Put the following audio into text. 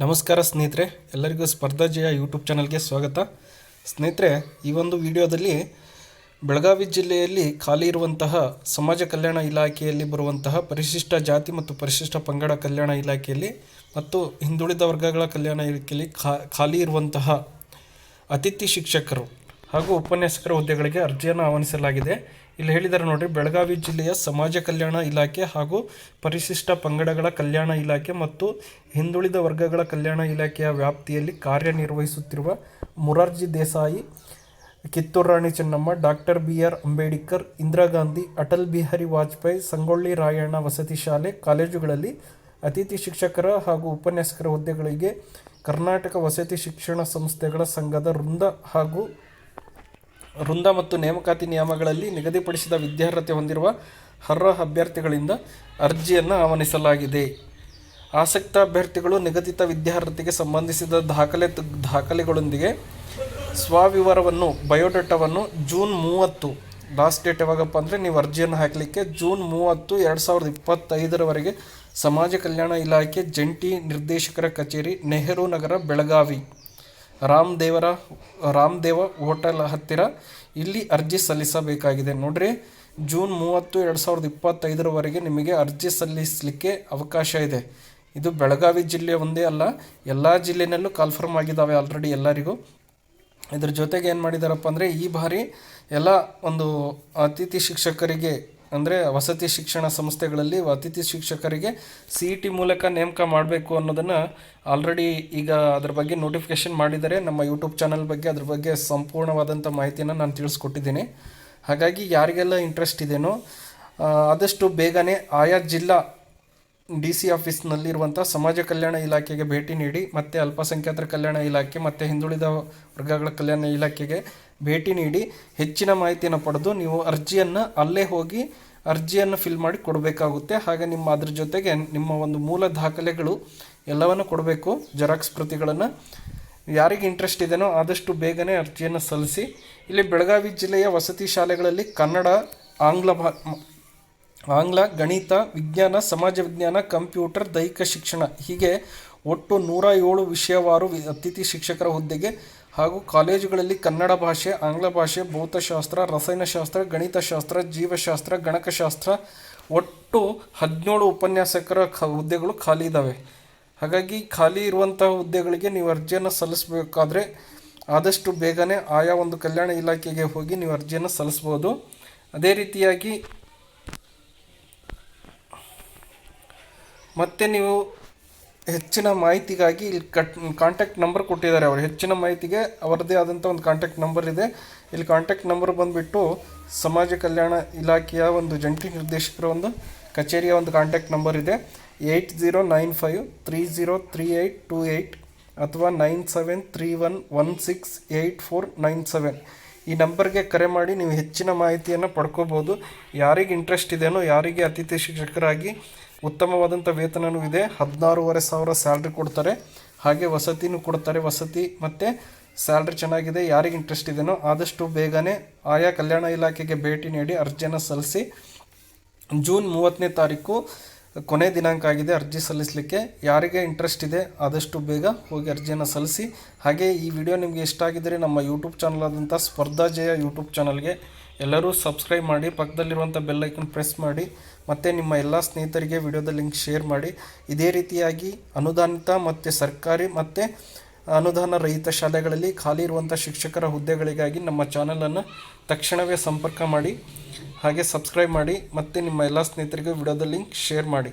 ನಮಸ್ಕಾರ ಸ್ನೇಹಿತರೆ, ಎಲ್ಲರಿಗೂ ಸ್ಪರ್ಧಾ ಜಯ ಯೂಟ್ಯೂಬ್ ಚಾನಲ್ಗೆ ಸ್ವಾಗತ. ಸ್ನೇಹಿತರೆ, ಈ ಒಂದು ವಿಡಿಯೋದಲ್ಲಿ ಬೆಳಗಾವಿ ಜಿಲ್ಲೆಯಲ್ಲಿ ಖಾಲಿ ಇರುವಂತಹ ಸಮಾಜ ಕಲ್ಯಾಣ ಇಲಾಖೆಯಲ್ಲಿ ಬರುವಂತಹ ಪರಿಶಿಷ್ಟ ಜಾತಿ ಮತ್ತು ಪರಿಶಿಷ್ಟ ಪಂಗಡ ಕಲ್ಯಾಣ ಇಲಾಖೆಯಲ್ಲಿ ಮತ್ತು ಹಿಂದುಳಿದ ವರ್ಗಗಳ ಕಲ್ಯಾಣ ಇಲಾಖೆಯಲ್ಲಿ ಖಾಲಿ ಇರುವಂತಹ ಅತಿಥಿ ಶಿಕ್ಷಕರು ಹಾಗೂ ಉಪನ್ಯಾಸಕರ ಹುದ್ದೆಗಳಿಗೆ ಅರ್ಜಿಯನ್ನು ಆಹ್ವಾನಿಸಲಾಗಿದೆ. ಇಲ್ಲಿ ಹೇಳಿದ್ದಾರೆ ನೋಡ್ರಿ, ಬೆಳಗಾವಿ ಜಿಲ್ಲೆಯ ಸಮಾಜ ಕಲ್ಯಾಣ ಇಲಾಖೆ ಹಾಗೂ ಪರಿಶಿಷ್ಟ ಪಂಗಡಗಳ ಕಲ್ಯಾಣ ಇಲಾಖೆ ಮತ್ತು ಹಿಂದುಳಿದ ವರ್ಗಗಳ ಕಲ್ಯಾಣ ಇಲಾಖೆಯ ವ್ಯಾಪ್ತಿಯಲ್ಲಿ ಕಾರ್ಯನಿರ್ವಹಿಸುತ್ತಿರುವ ಮೊರಾರ್ಜಿ ದೇಸಾಯಿ, ಕಿತ್ತೂರು ರಾಣಿ ಚೆನ್ನಮ್ಮ, ಡಾಕ್ಟರ್ BR ಅಂಬೇಡ್ಕರ್, ಇಂದಿರಾ ಗಾಂಧಿ, ಅಟಲ್ ಬಿಹಾರಿ ವಾಜಪೇಯಿ, ಸಂಗೊಳ್ಳಿ ರಾಯಣ್ಣ ವಸತಿ ಶಾಲೆ ಕಾಲೇಜುಗಳಲ್ಲಿ ಅತಿಥಿ ಶಿಕ್ಷಕರ ಹಾಗೂ ಉಪನ್ಯಾಸಕರ ಹುದ್ದೆಗಳಿಗೆ ಕರ್ನಾಟಕ ವಸತಿ ಶಿಕ್ಷಣ ಸಂಸ್ಥೆಗಳ ಸಂಘದ ವೃಂದ ಮತ್ತು ನೇಮಕಾತಿ ನಿಯಮಗಳಲ್ಲಿ ನಿಗದಿಪಡಿಸಿದ ವಿದ್ಯಾರ್ಹತೆ ಹೊಂದಿರುವ ಅರ್ಹ ಅಭ್ಯರ್ಥಿಗಳಿಂದ ಅರ್ಜಿಯನ್ನು ಆಹ್ವಾನಿಸಲಾಗಿದೆ. ಆಸಕ್ತ ಅಭ್ಯರ್ಥಿಗಳು ನಿಗದಿತ ವಿದ್ಯಾರ್ಹತೆಗೆ ಸಂಬಂಧಿಸಿದ ದಾಖಲೆಗಳೊಂದಿಗೆ ಸ್ವವಿವರವನ್ನು, ಬಯೋಡಾಟಾವನ್ನು ಜೂನ್ 30 ಲಾಸ್ಟ್ ಡೇಟ್ ಯಾವಾಗಪ್ಪ ಅಂದರೆ ನೀವು ಅರ್ಜಿಯನ್ನು ಹಾಕಲಿಕ್ಕೆ ಜೂನ್ 30, 2025 ಸಮಾಜ ಕಲ್ಯಾಣ ಇಲಾಖೆ ಜಂಟಿ ನಿರ್ದೇಶಕರ ಕಚೇರಿ, ನೆಹರು ನಗರ, ಬೆಳಗಾವಿ, ರಾಮದೇವ ಹೋಟೆಲ್ ಹತ್ತಿರ ಇಲ್ಲಿ ಅರ್ಜಿ ಸಲ್ಲಿಸಬೇಕಾಗಿದೆ. ನೋಡ್ರಿ, ಜೂನ್ 30, 2025 ನಿಮಗೆ ಅರ್ಜಿ ಸಲ್ಲಿಸಲಿಕ್ಕೆ ಅವಕಾಶ ಇದೆ. ಇದು ಬೆಳಗಾವಿ ಜಿಲ್ಲೆ ಒಂದೇ ಅಲ್ಲ, ಎಲ್ಲ ಜಿಲ್ಲೆನಲ್ಲೂ ಕಾಲ್ಫರ್ಮ್ ಆಗಿದ್ದಾವೆ ಆಲ್ರೆಡಿ ಎಲ್ಲರಿಗೂ. ಇದ್ರ ಜೊತೆಗೆ ಏನು ಮಾಡಿದಾರಪ್ಪ ಅಂದರೆ ಈ ಬಾರಿ ಎಲ್ಲ ಒಂದು ಅತಿಥಿ ಶಿಕ್ಷಕರಿಗೆ ಅಂದರೆ ವಸತಿ ಶಿಕ್ಷಣ ಸಂಸ್ಥೆಗಳಲ್ಲಿ ಅತಿಥಿ ಶಿಕ್ಷಕರಿಗೆ CET ಮೂಲಕ ನೇಮಕ ಮಾಡಬೇಕು ಅನ್ನೋದನ್ನು ಆಲ್ರೆಡಿ ಈಗ ಅದ್ರ ಬಗ್ಗೆ ನೋಟಿಫಿಕೇಷನ್ ಮಾಡಿದ್ದಾರೆ. ನಮ್ಮ ಯೂಟ್ಯೂಬ್ ಚಾನಲ್ ಬಗ್ಗೆ ಅದ್ರ ಬಗ್ಗೆ ಸಂಪೂರ್ಣವಾದಂಥ ಮಾಹಿತಿಯನ್ನು ನಾನು ತಿಳಿಸ್ಕೊಟ್ಟಿದ್ದೀನಿ. ಹಾಗಾಗಿ ಯಾರಿಗೆಲ್ಲ ಇಂಟ್ರೆಸ್ಟ್ ಇದೆಯೋ ಆದಷ್ಟು ಬೇಗನೆ ಆಯಾ ಜಿಲ್ಲಾ DC ಆಫೀಸ್ನಲ್ಲಿರುವಂಥ ಸಮಾಜ ಕಲ್ಯಾಣ ಇಲಾಖೆಗೆ ಭೇಟಿ ನೀಡಿ, ಮತ್ತು ಅಲ್ಪಸಂಖ್ಯಾತರ ಕಲ್ಯಾಣ ಇಲಾಖೆ ಮತ್ತು ಹಿಂದುಳಿದ ವರ್ಗಗಳ ಕಲ್ಯಾಣ ಇಲಾಖೆಗೆ ಭೇಟಿ ನೀಡಿ ಹೆಚ್ಚಿನ ಮಾಹಿತಿಯನ್ನು ಪಡೆದು ನೀವು ಅರ್ಜಿಯನ್ನು ಅಲ್ಲೇ ಹೋಗಿ ಅರ್ಜಿಯನ್ನು ಫಿಲ್ ಮಾಡಿ ಕೊಡಬೇಕಾಗುತ್ತೆ. ಹಾಗೆ ಅದ್ರ ಜೊತೆಗೆ ನಿಮ್ಮ ಒಂದು ಮೂಲ ದಾಖಲೆಗಳು ಎಲ್ಲವನ್ನು ಕೊಡಬೇಕು, ಜೆರಾಕ್ಸ್ ಪ್ರತಿಗಳನ್ನು. ಯಾರಿಗೆ ಇಂಟ್ರೆಸ್ಟ್ ಇದೆಯೋ ಆದಷ್ಟು ಬೇಗನೆ ಅರ್ಜಿಯನ್ನು ಸಲ್ಲಿಸಿ. ಇಲ್ಲಿ ಬೆಳಗಾವಿ ಜಿಲ್ಲೆಯ ವಸತಿ ಶಾಲೆಗಳಲ್ಲಿ ಕನ್ನಡ, ಆಂಗ್ಲ, ಗಣಿತ, ವಿಜ್ಞಾನ, ಸಮಾಜ ವಿಜ್ಞಾನ, ಕಂಪ್ಯೂಟರ್, ದೈಹಿಕ ಶಿಕ್ಷಣ ಹೀಗೆ ಒಟ್ಟು 107 ವಿಷಯವಾರು ಅತಿಥಿ ಶಿಕ್ಷಕರ ಹುದ್ದೆಗೆ ಹಾಗೂ ಕಾಲೇಜುಗಳಲ್ಲಿ ಕನ್ನಡ ಭಾಷೆ, ಆಂಗ್ಲ ಭಾಷೆ, ಭೌತಶಾಸ್ತ್ರ, ರಸಾಯನಶಾಸ್ತ್ರ, ಗಣಿತಶಾಸ್ತ್ರ, ಜೀವಶಾಸ್ತ್ರ, ಗಣಕಶಾಸ್ತ್ರ ಒಟ್ಟು 17 ಉಪನ್ಯಾಸಕರ ಹುದ್ದೆಗಳು ಖಾಲಿ ಇದ್ದಾವೆ. ಹಾಗಾಗಿ ಖಾಲಿ ಇರುವಂತಹ ಹುದ್ದೆಗಳಿಗೆ ನೀವು ಅರ್ಜಿಯನ್ನು ಸಲ್ಲಿಸಬೇಕಾದ್ರೆ ಆದಷ್ಟು ಬೇಗನೆ ಆಯಾ ಒಂದು ಕಲ್ಯಾಣ ಇಲಾಖೆಗೆ ಹೋಗಿ ನೀವು ಅರ್ಜಿಯನ್ನು ಸಲ್ಲಿಸ್ಬೋದು. ಅದೇ ರೀತಿಯಾಗಿ ಮತ್ತು ನೀವು ಹೆಚ್ಚಿನ ಮಾಹಿತಿಗಾಗಿ ಇಲ್ಲಿ ಕಾಂಟ್ಯಾಕ್ಟ್ ನಂಬರ್ ಕೊಟ್ಟಿದ್ದಾರೆ. ಅವರು ಹೆಚ್ಚಿನ ಮಾಹಿತಿಗೆ ಅವರದೇ ಆದಂಥ ಒಂದು ಕಾಂಟ್ಯಾಕ್ಟ್ ನಂಬರ್ ಇದೆ. ಇಲ್ಲಿ ಕಾಂಟ್ಯಾಕ್ಟ್ ನಂಬರ್ ಬಂದುಬಿಟ್ಟು ಸಮಾಜ ಕಲ್ಯಾಣ ಇಲಾಖೆಯ ಒಂದು ಜಂಟಿ ನಿರ್ದೇಶಕರ ಒಂದು ಕಚೇರಿಯ ಒಂದು ಕಾಂಟ್ಯಾಕ್ಟ್ ನಂಬರ್ ಇದೆ. 8095303828 ಅಥವಾ 9731168497 ಈ ನಂಬರ್ಗೆ ಕರೆ ಮಾಡಿ ನೀವು ಹೆಚ್ಚಿನ ಮಾಹಿತಿಯನ್ನು ಪಡ್ಕೋಬೋದು. ಯಾರಿಗೆ ಇಂಟ್ರೆಸ್ಟ್ ಇದೆಯೋ, ಯಾರಿಗೆ ಅತಿಥಿ ಶಿಕ್ಷಕರಾಗಿ ಉತ್ತಮವಾದಂಥ ವೇತನವೂ ಇದೆ, 16,500 ಸ್ಯಾಲ್ರಿ ಕೊಡ್ತಾರೆ, ಹಾಗೆ ವಸತಿನೂ ಕೊಡ್ತಾರೆ. ವಸತಿ ಮತ್ತು ಸ್ಯಾಲ್ರಿ ಚೆನ್ನಾಗಿದೆ. ಯಾರಿಗೆ ಇಂಟ್ರೆಸ್ಟ್ ಇದೆಯೋ ಆದಷ್ಟು ಬೇಗನೆ ಆಯಾ ಕಲ್ಯಾಣ ಇಲಾಖೆಗೆ ಭೇಟಿ ನೀಡಿ ಅರ್ಜಿಯನ್ನು ಸಲ್ಲಿಸಿ. ಜೂನ್ 30 ಕೊನೆ ದಿನಾಂಕ ಆಗಿದೆ ಅರ್ಜಿ ಸಲ್ಲಿಸಲಿಕ್ಕೆ. ಯಾರಿಗೆ ಇಂಟ್ರೆಸ್ಟ್ ಇದೆ ಆದಷ್ಟು ಬೇಗ ಹೋಗಿ ಅರ್ಜಿಯನ್ನು ಸಲ್ಲಿಸಿ. ಹಾಗೆ ಈ ವಿಡಿಯೋ ನಿಮಗೆ ಇಷ್ಟ ಆಗಿದ್ದರೆ ನಮ್ಮ ಯೂಟ್ಯೂಬ್ ಚಾನಲ್ ಆದಂಥ ಸ್ಪರ್ಧಾ ಜಯ ಯೂಟ್ಯೂಬ್ ಚಾನಲ್ಗೆ ಎಲ್ಲರೂ ಸಬ್ಸ್ಕ್ರೈಬ್ ಮಾಡಿ, ಪಕ್ಕದಲ್ಲಿರುವಂಥ ಬೆಲ್ ಐಕನ್ ಪ್ರೆಸ್ ಮಾಡಿ, ಮತ್ತು ನಿಮ್ಮ ಎಲ್ಲ ಸ್ನೇಹಿತರಿಗೆ ವಿಡಿಯೋದ ಲಿಂಕ್ ಶೇರ್ ಮಾಡಿ. ಇದೇ ರೀತಿಯಾಗಿ ಅನುದಾನಿತ ಮತ್ತು ಸರ್ಕಾರಿ ಮತ್ತು ಅನುದಾನ ರಹಿತ ಶಾಲೆಗಳಲ್ಲಿ ಖಾಲಿ ಇರುವಂಥ ಶಿಕ್ಷಕರ ಹುದ್ದೆಗಳಿಗಾಗಿ ನಮ್ಮ ಚಾನಲನ್ನು ತಕ್ಷಣವೇ ಸಂಪರ್ಕ ಮಾಡಿ, ಹಾಗೆ ಸಬ್ಸ್ಕ್ರೈಬ್ ಮಾಡಿ, ಮತ್ತು ನಿಮ್ಮ ಎಲ್ಲ ಸ್ನೇಹಿತರಿಗೆ ವಿಡಿಯೋದ ಲಿಂಕ್ ಶೇರ್ ಮಾಡಿ.